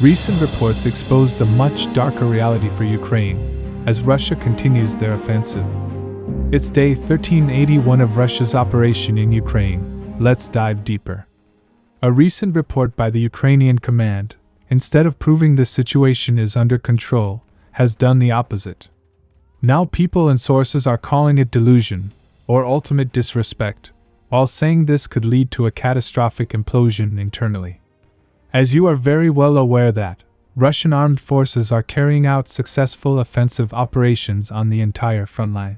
Recent reports exposed a much darker reality for Ukraine as Russia continues their offensive. It's day 1381 of Russia's operation in Ukraine. Let's dive deeper. A recent report by the Ukrainian command, instead of proving the situation is under control, has done the opposite. Now people and sources are calling it delusion, or ultimate disrespect, while saying this could lead to a catastrophic implosion internally. As you are very well aware that Russian armed forces are carrying out successful offensive operations on the entire front line.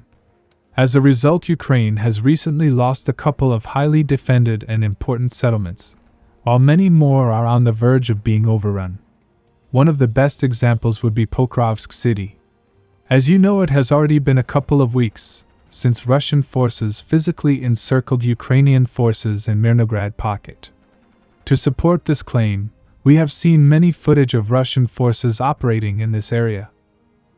As a result, Ukraine has recently lost a couple of highly defended and important settlements, while many more are on the verge of being overrun. One of the best examples would be Pokrovsk city. As you know, it has already been a couple of weeks since Russian forces physically encircled Ukrainian forces in Maryinka pocket. To support this claim, we have seen many footage of Russian forces operating in this area.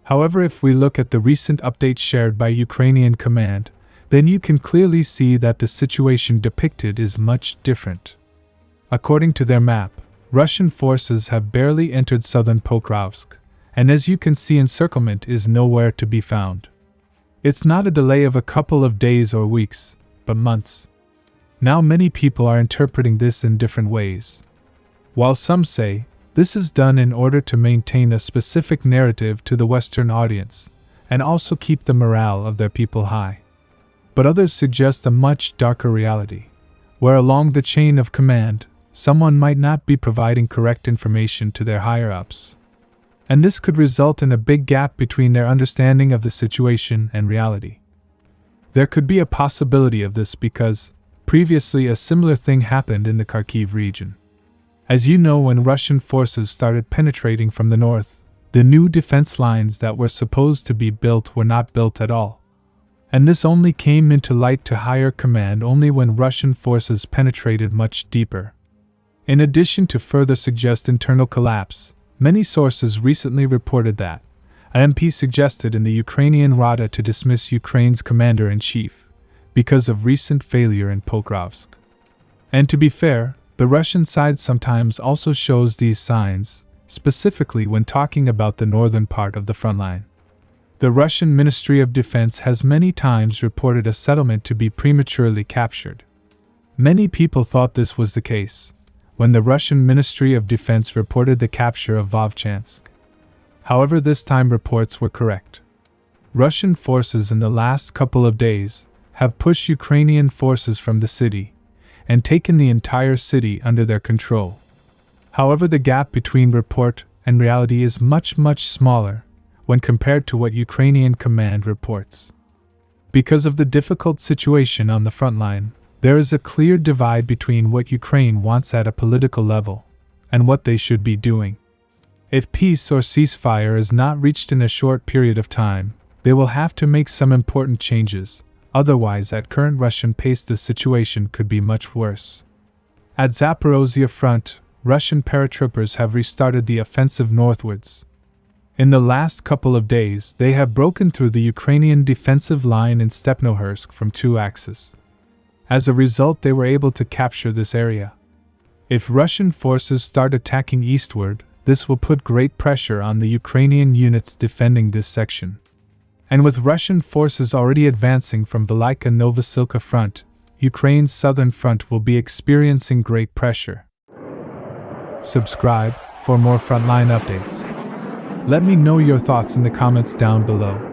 However, if we look at the recent updates shared by Ukrainian command, then you can clearly see that the situation depicted is much different. According to their map, Russian forces have barely entered southern Pokrovsk, and as you can see, encirclement is nowhere to be found. It's not a delay of a couple of days or weeks, but months. Now many people are interpreting this in different ways. While some say this is done in order to maintain a specific narrative to the Western audience, and also keep the morale of their people high. But others suggest a much darker reality, where along the chain of command, someone might not be providing correct information to their higher-ups. And this could result in a big gap between their understanding of the situation and reality. There could be a possibility of this because previously a similar thing happened in the Kharkiv region. As you know, when Russian forces started penetrating from the north, the new defense lines that were supposed to be built were not built at all. And this only came into light to higher command only when Russian forces penetrated much deeper. In addition to further suggest internal collapse, many sources recently reported that a MP suggested in the Ukrainian Rada to dismiss Ukraine's commander-in-chief because of recent failure in Pokrovsk. And to be fair, the Russian side sometimes also shows these signs, specifically when talking about the northern part of the front line. The Russian Ministry of Defense has many times reported a settlement to be prematurely captured. Many people thought this was the case when the Russian Ministry of Defense reported the capture of Vovchansk. However, this time reports were correct. Russian forces in the last couple of days have pushed Ukrainian forces from the city and taken the entire city under their control. However, the gap between report and reality is much smaller when compared to what Ukrainian command reports. Because of the difficult situation on the front line, there is a clear divide between what Ukraine wants at a political level and what they should be doing. If peace or ceasefire is not reached in a short period of time, they will have to make some important changes. Otherwise, at current Russian pace, the situation could be much worse. At Zaporizhzhia front, Russian paratroopers have restarted the offensive northwards. In the last couple of days, they have broken through the Ukrainian defensive line in Stepnohursk from two axes. As a result, they were able to capture this area. If Russian forces start attacking eastward, this will put great pressure on the Ukrainian units defending this section. And with Russian forces already advancing from Velika-Novosilka front, Ukraine's southern front will be experiencing great pressure. Subscribe for more frontline updates. Let me know your thoughts in the comments down below.